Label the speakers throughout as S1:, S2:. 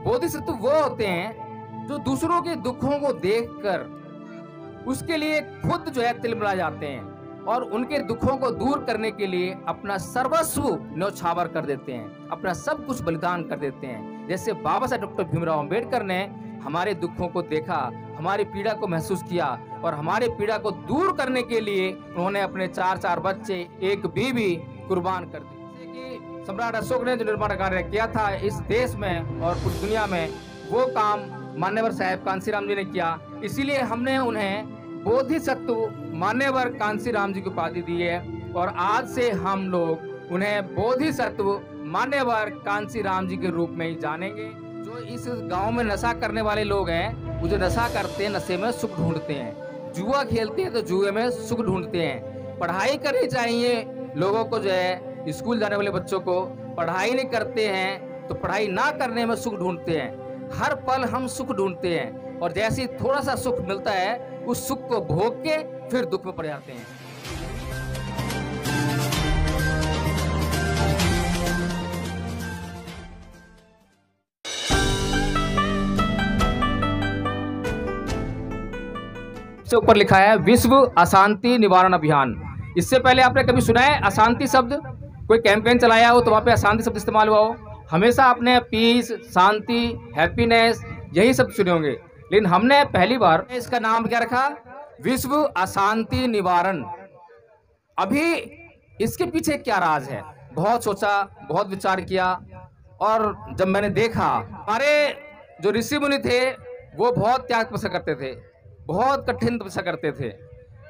S1: बोधिसत्व वो होते हैं जो दूसरों के दुखों को देखकर उसके लिए खुद जो है तिलमिला जाते हैं और उनके दुखों को दूर करने के लिए अपना सर्वस्व न्यौछावर कर देते हैं, अपना सब कुछ बलिदान कर देते हैं। जैसे बाबा साहब डॉक्टर भीमराव अंबेडकर ने हमारे दुखों को देखा, हमारी पीड़ा को महसूस किया और हमारे पीड़ा को दूर करने के लिए उन्होंने अपने 4 बच्चे, एक बीवी कुर्बान कर दी। जैसे कि सम्राट अशोक ने जो निर्माण कार्य किया था इस देश में और पूरी दुनिया में, वो काम मान्यवर साहब कांसीराम जी ने किया। इसीलिए हमने उन्हें बोधिसत्व मान्यवर कांसीराम जी की उपाधि दी है और आज से हम लोग उन्हें बोधिसत्व मान्यवर कांसीराम जी के रूप में ही जानेंगे। जो इस गांव में नशा करने वाले लोग हैं, वो जो नशा करते हैं नशे में सुख ढूंढते हैं, जुआ खेलते हैं तो जुए में सुख ढूंढते हैं। पढ़ाई करनी चाहिए लोगों को, जो है स्कूल जाने वाले बच्चों को, पढ़ाई नहीं करते हैं तो पढ़ाई ना करने में सुख ढूंढते हैं। हर पल हम सुख ढूंढते हैं और जैसे थोड़ा सा सुख मिलता है उस सुख को भोग के फिर दुख में पड़ जाते हैं। से ऊपर लिखा है विश्व अशांति निवारण अभियान। इससे पहले आपने कभी सुना है अशांति शब्द? कोई कैंपेन चलाया हो तो वहां पे अशांति शब्द इस्तेमाल हुआ हो? हमेशा आपने पीस, शांति, हैप्पीनेस यही सब सुने होंगे, लेकिन हमने पहली बार इसका नाम क्या रखा? विश्व अशांति निवारण। अभी इसके पीछे क्या राज है? बहुत सोचा, बहुत विचार किया और जब मैंने देखा, हमारे जो ऋषि मुनि थे वो बहुत त्याग तपस्या करते थे, बहुत कठिन तपस्या करते थे।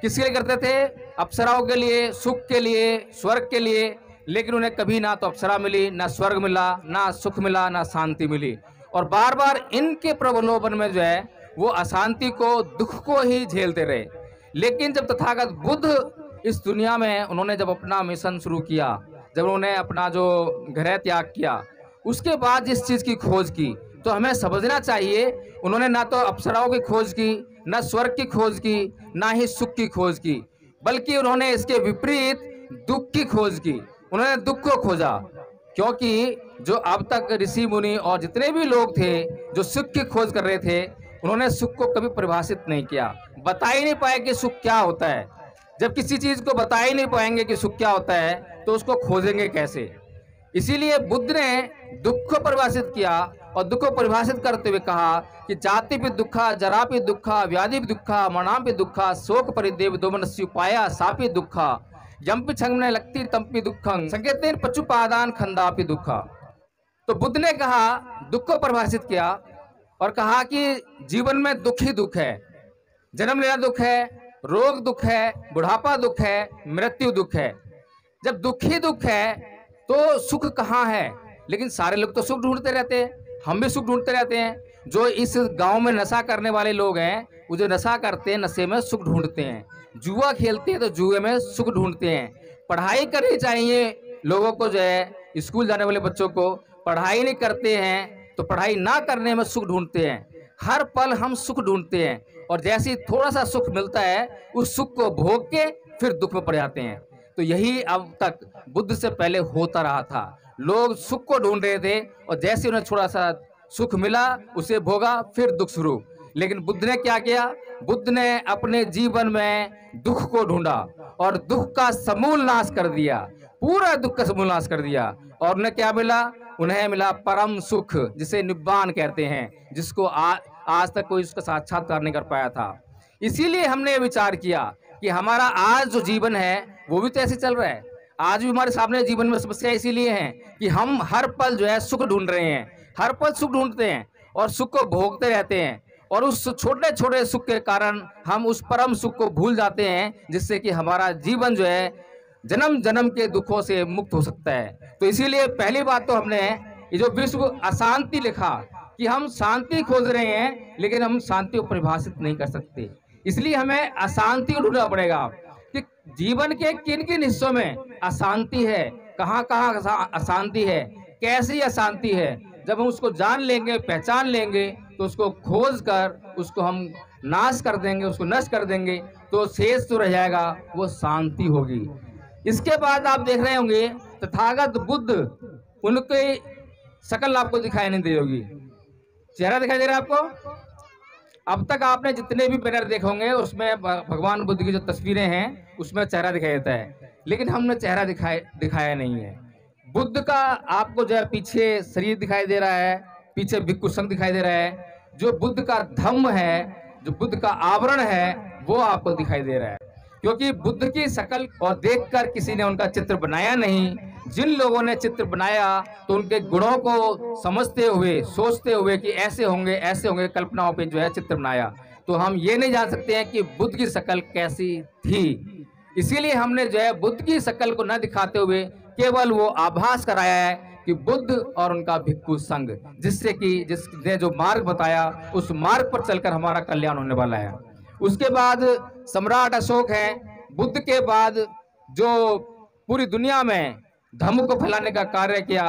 S1: किसके लिए करते थे? अप्सराओं के लिए, सुख के लिए, स्वर्ग के लिए। लेकिन उन्हें कभी ना तो अप्सरा मिली, ना स्वर्ग मिला, ना सुख मिला, ना शांति मिली और बार बार इनके प्रलोभन में जो है वो अशांति को, दुख को ही झेलते रहे। लेकिन जब तथागत बुद्ध इस दुनिया में उन्होंने जब अपना मिशन शुरू किया, जब उन्होंने अपना जो ग्रह त्याग किया, उसके बाद जिस चीज़ की खोज की, तो हमें समझना चाहिए उन्होंने ना तो अप्सराओं की खोज की, ना स्वर्ग की खोज की, ना ही सुख की खोज की, बल्कि उन्होंने इसके विपरीत दुख की खोज की। उन्होंने दुख को खोजा, क्योंकि जो अब तक ऋषि मुनि और जितने भी लोग थे जो सुख की खोज कर रहे थे, उन्होंने सुख को कभी परिभाषित नहीं किया, बता ही नहीं पाए कि सुख क्या होता है। जब किसी चीज को बता ही नहीं पाएंगे कि सुख क्या होता है तो उसको खोजेंगे कैसे? इसीलिए बुद्ध ने दुख को परिभाषित किया और दुख को परिभाषित करते हुए कहा कि जाति भी दुखा, जरा भी दुखा, व्याधि भी दुखा, मरणाम भी दुखा, शोक परिदेव दोमनस्य उपाया सापि दुखा, यम्पि छंगने लगती तंपि दुखं संकेतेन पचुपादान खंदापि दुखा। तो बुद्ध ने कहा, दुख को परिभाषित किया और कहा कि जीवन में दुख ही दुख है। जन्म लेना दुख है, रोग दुख है, बुढ़ापा दुख है, मृत्यु दुख है। जब दुख ही दुख है तो सुख कहाँ है? लेकिन सारे लोग तो सुख ढूंढते रहते हैं, हम भी सुख ढूंढते रहते हैं। जो इस गांव में नशा करने वाले लोग हैं, वो जो नशा करते हैं नशे में सुख ढूंढते हैं, जुआ खेलते हैं तो जुए में सुख ढूंढते हैं। पढ़ाई करनी चाहिए लोगों को, जो है स्कूल जाने वाले बच्चों को, पढ़ाई नहीं करते हैं तो पढ़ाई ना करने में सुख ढूंढते हैं। हर पल हम सुख ढूंढते हैं और जैसे थोड़ा सा सुख मिलता है उस सुख को भोग के फिर दुख में पड़ जाते हैं। तो यही अब तक बुद्ध से पहले होता रहा था। लोग सुख को ढूंढ रहे थे और जैसे उन्हें थोड़ा सा सुख मिला उसे भोगा, फिर दुख शुरू। लेकिन बुद्ध ने क्या किया? बुद्ध ने अपने जीवन में दुख को ढूंढा और दुख का समूल नाश कर दिया, पूरा दुख का समूल नाश कर दिया। और उन्हें क्या मिला? उन्हें मिला परम सुख, जिसे निब्बान कहते हैं, जिसको आज तक कोई उसका साक्षात्कार नहीं कर पाया था। इसीलिए हमने विचार किया कि हमारा आज जो जीवन है वो भी तो ऐसे चल रहा है। आज भी हमारे सामने जीवन में समस्या इसीलिए है कि हम हर पल जो है सुख ढूंढ रहे हैं, हर पल सुख ढूंढते हैं और सुख को भोगते रहते हैं और उस छोटे छोटे सुख के कारण हम उस परम सुख को भूल जाते हैं, जिससे कि हमारा जीवन जो है जन्म जन्म के दुखों से मुक्त हो सकता है। तो इसीलिए पहली बात तो हमने ये जो विश्व अशांति लिखा कि हम शांति खोज रहे हैं लेकिन हम शांति को परिभाषित नहीं कर सकते। इसलिए हमें अशांति को ढूंढना पड़ेगा कि जीवन के किन किन हिस्सों में अशांति है, कहाँ कहाँ अशांति है, कैसी अशांति है। जब हम उसको जान लेंगे, पहचान लेंगे, तो उसको खोज कर उसको हम नाश कर देंगे, उसको नष्ट कर देंगे, तो शेष जो रह जाएगा वो शांति होगी। इसके बाद आप देख रहे होंगे तथागत बुद्ध, उनकी शकल आपको दिखाई नहीं दे होगी। चेहरा दिखाई दे रहा है आपको? अब तक आपने जितने भी बैनर देखे होंगे उसमें भगवान बुद्ध की जो तस्वीरें हैं उसमें चेहरा दिखाई देता है, लेकिन हमने चेहरा दिखाया नहीं है। बुद्ध का आपको जो है पीछे शरीर दिखाई दे रहा है, पीछे भिक्षु संघ दिखाई दे रहा है। जो बुद्ध का धम्म है, जो बुद्ध का आवरण है, वो आपको दिखाई दे रहा है। क्योंकि बुद्ध की शक्ल और देखकर किसी ने उनका चित्र बनाया नहीं। जिन लोगों ने चित्र बनाया तो उनके गुणों को समझते हुए, सोचते हुए कि ऐसे होंगे, कल्पनाओं पे जो है चित्र बनाया। तो हम ये नहीं जान सकते हैं कि बुद्ध की शक्ल कैसी थी। इसीलिए हमने जो है बुद्ध की शक्ल को न दिखाते हुए केवल वो आभास कराया है कि बुद्ध और उनका भिक्षु संघ, जिसने जो मार्ग बताया उस मार्ग पर चलकर हमारा कल्याण होने वाला है। उसके बाद सम्राट अशोक हैं। बुद्ध के बाद जो पूरी दुनिया में धम्म को फैलाने का कार्य किया,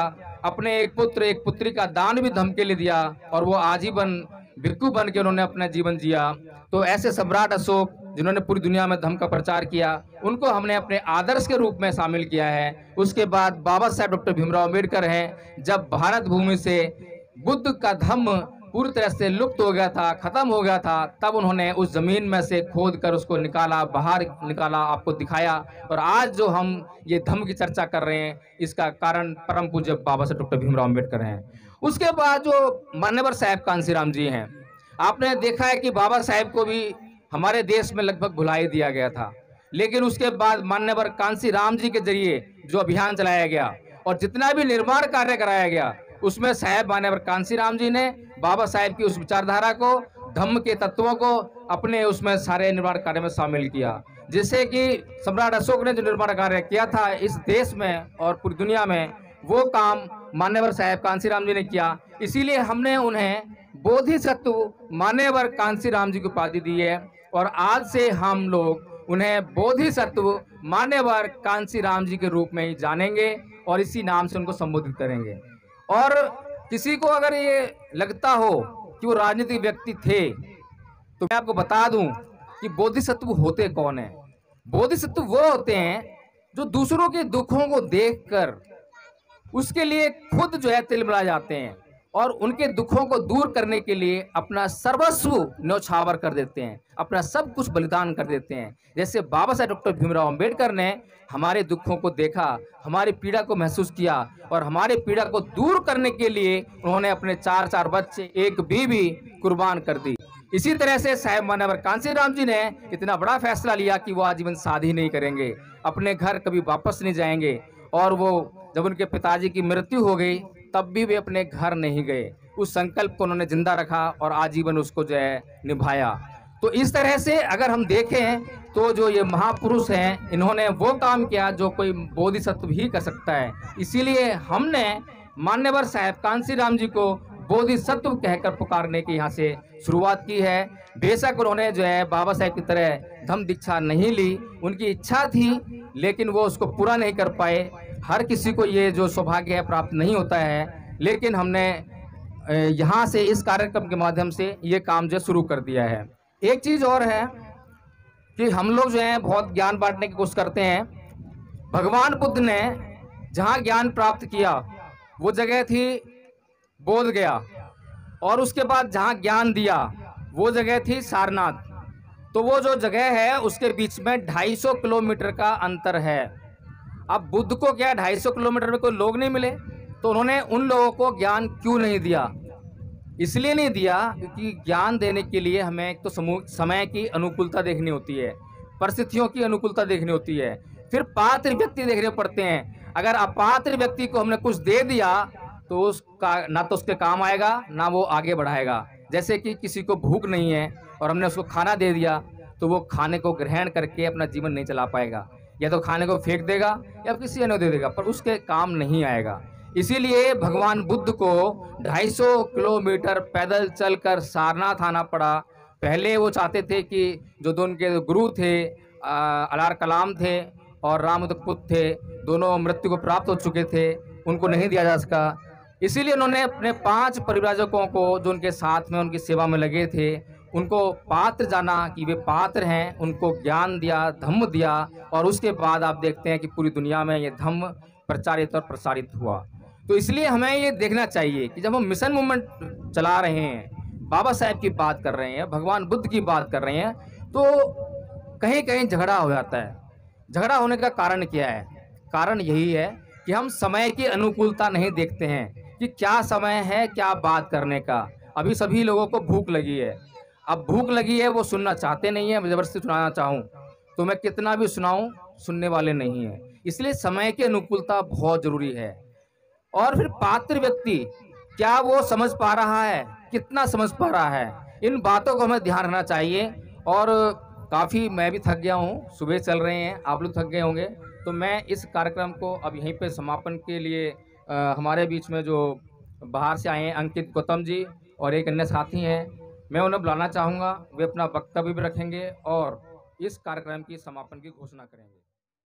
S1: अपने एक पुत्र एक पुत्री का दान भी धम्म के लिए दिया और वो आजीवन भिक्षु बन के उन्होंने अपना जीवन जिया। तो ऐसे सम्राट अशोक जिन्होंने पूरी दुनिया में धम्म का प्रचार किया, उनको हमने अपने आदर्श के रूप में शामिल किया है। उसके बाद बाबा साहेब डॉक्टर भीमराव अम्बेडकर हैं। जब भारत भूमि से बुद्ध का धम्म पूरी तरह से लुप्त हो गया था, खत्म हो गया था, तब उन्होंने उस जमीन में से खोद कर उसको निकाला, बाहर निकाला, आपको दिखाया। और आज जो हम ये धम्म की चर्चा कर रहे हैं, इसका कारण परम पूज्य बाबा साहेब डॉक्टर भीमराव अम्बेडकर हैं। उसके बाद जो मान्यवर साहेब कांसीराम जी हैं, आपने देखा है कि बाबा साहेब को भी हमारे देश में लगभग भुला ही दिया गया था, लेकिन उसके बाद मान्यवर कांसीराम जी के जरिए जो अभियान चलाया गया और जितना भी निर्माण कार्य कराया गया, उसमें साहेब मान्यवर कांसीराम जी ने बाबा साहेब की उस विचारधारा को, धम्म के तत्वों को अपने उसमें सारे निर्माण कार्य में शामिल किया। जिससे कि सम्राट अशोक ने जो निर्माण कार्य किया था इस देश में और पूरी दुनिया में, वो काम मान्यवर साहेब कांसीराम जी ने किया। इसीलिए हमने उन्हें बोधिसत्व मान्यवर कांसीराम जी की उपाधि दी है और आज से हम लोग उन्हें बोधिसत्व मान्यवर कांसीराम जी के रूप में ही जानेंगे और इसी नाम से उनको संबोधित करेंगे। और किसी को अगर ये लगता हो कि वो राजनीतिक व्यक्ति थे, तो मैं आपको बता दूं कि बोधिसत्व होते कौन है। बोधिसत्व वो होते हैं जो दूसरों के दुखों को देखकर उसके लिए खुद जो है तिलमिला जाते हैं और उनके दुखों को दूर करने के लिए अपना सर्वस्व न्यौछावर कर देते हैं, अपना सब कुछ बलिदान कर देते हैं। जैसे बाबा साहेब डॉक्टर भीमराव अम्बेडकर ने हमारे दुखों को देखा, हमारी पीड़ा को महसूस किया और हमारे पीड़ा को दूर करने के लिए उन्होंने अपने 4 बच्चे, एक बीवी कुर्बान कर दी। इसी तरह से साहेब मान्यवर कांसीराम जी ने इतना बड़ा फैसला लिया कि वो आजीवन शादी नहीं करेंगे, अपने घर कभी वापस नहीं जाएंगे। और वो जब उनके पिताजी की मृत्यु हो गई तब भी वे अपने घर नहीं गए, उस संकल्प को उन्होंने जिंदा रखा और आजीवन उसको जो है निभाया। तो इस तरह से अगर हम देखें तो जो ये महापुरुष हैं, इन्होंने वो काम किया जो कोई बोधिसत्व ही कर सकता है। इसीलिए हमने मान्यवर साहेब कांसीराम जी को बोधिसत्व कहकर पुकारने की यहाँ से शुरुआत की है। बेशक उन्होंने जो है बाबा साहेब की तरह धम्म दीक्षा नहीं ली, उनकी इच्छा थी लेकिन वो उसको पूरा नहीं कर पाए। हर किसी को ये जो सौभाग्य है प्राप्त नहीं होता है, लेकिन हमने यहाँ से इस कार्यक्रम के माध्यम से ये काम जो शुरू कर दिया है। एक चीज़ और है कि हम लोग जो है बहुत ज्ञान बांटने की कोशिश करते हैं। भगवान बुद्ध ने जहाँ ज्ञान प्राप्त किया वो जगह थी बोध गया, और उसके बाद जहाँ ज्ञान दिया वो जगह थी सारनाथ। तो वो जो जगह है उसके बीच में 250 किलोमीटर का अंतर है। अब बुद्ध को क्या 250 किलोमीटर में कोई लोग नहीं मिले, तो उन्होंने उन लोगों को ज्ञान क्यों नहीं दिया? इसलिए नहीं दिया क्योंकि ज्ञान देने के लिए हमें एक तो समय की अनुकूलता देखनी होती है, परिस्थितियों की अनुकूलता देखनी होती है, फिर पात्र व्यक्ति देखने पड़ते हैं। अगर अपात्र व्यक्ति को हमने कुछ दे दिया तो उसका ना तो उसके काम आएगा ना वो आगे बढ़ाएगा। जैसे कि किसी को भूख नहीं है और हमने उसको खाना दे दिया तो वो खाने को ग्रहण करके अपना जीवन नहीं चला पाएगा, या तो खाने को फेंक देगा या किसी अन्य दे देगा, पर उसके काम नहीं आएगा। इसीलिए भगवान बुद्ध को 250 किलोमीटर पैदल चलकर सारनाथ आना पड़ा। पहले वो चाहते थे कि जो उनके गुरु थे अलार कलाम थे और रामदपुत थे, दोनों मृत्यु को प्राप्त हो चुके थे, उनको नहीं दिया जा सका। इसीलिए उन्होंने अपने 5 परिव्राजकों को जो उनके साथ में उनकी सेवा में लगे थे उनको पात्र जाना कि वे पात्र हैं, उनको ज्ञान दिया, धम्म दिया, और उसके बाद आप देखते हैं कि पूरी दुनिया में ये धम्म प्रचारित और प्रसारित हुआ। तो इसलिए हमें ये देखना चाहिए कि जब हम मिशन मूवमेंट चला रहे हैं, बाबा साहेब की बात कर रहे हैं, भगवान बुद्ध की बात कर रहे हैं, तो कहीं कहीं झगड़ा हो जाता है। झगड़ा होने का कारण क्या है? कारण यही है कि हम समय की अनुकूलता नहीं देखते हैं कि क्या समय है क्या बात करने का। अभी सभी लोगों को भूख लगी है, अब भूख लगी है, वो सुनना चाहते नहीं है। मैं जबरदस्ती सुनाना चाहूँ तो मैं कितना भी सुनाऊं, सुनने वाले नहीं है। इसलिए समय की अनुकूलता बहुत जरूरी है। और फिर पात्र व्यक्ति क्या वो समझ पा रहा है, कितना समझ पा रहा है, इन बातों को हमें ध्यान रखना चाहिए। और काफ़ी मैं भी थक गया हूँ, सुबह चल रहे हैं, आप लोग थक गए होंगे। तो मैं इस कार्यक्रम को अब यहीं पे समापन के लिए हमारे बीच में जो बाहर से आए हैं अंकित गौतम जी और एक अन्य साथी हैं, मैं उन्हें बुलाना चाहूँगा। वे अपना वक्तव्य भी रखेंगे और इस कार्यक्रम की समापन की घोषणा करेंगे।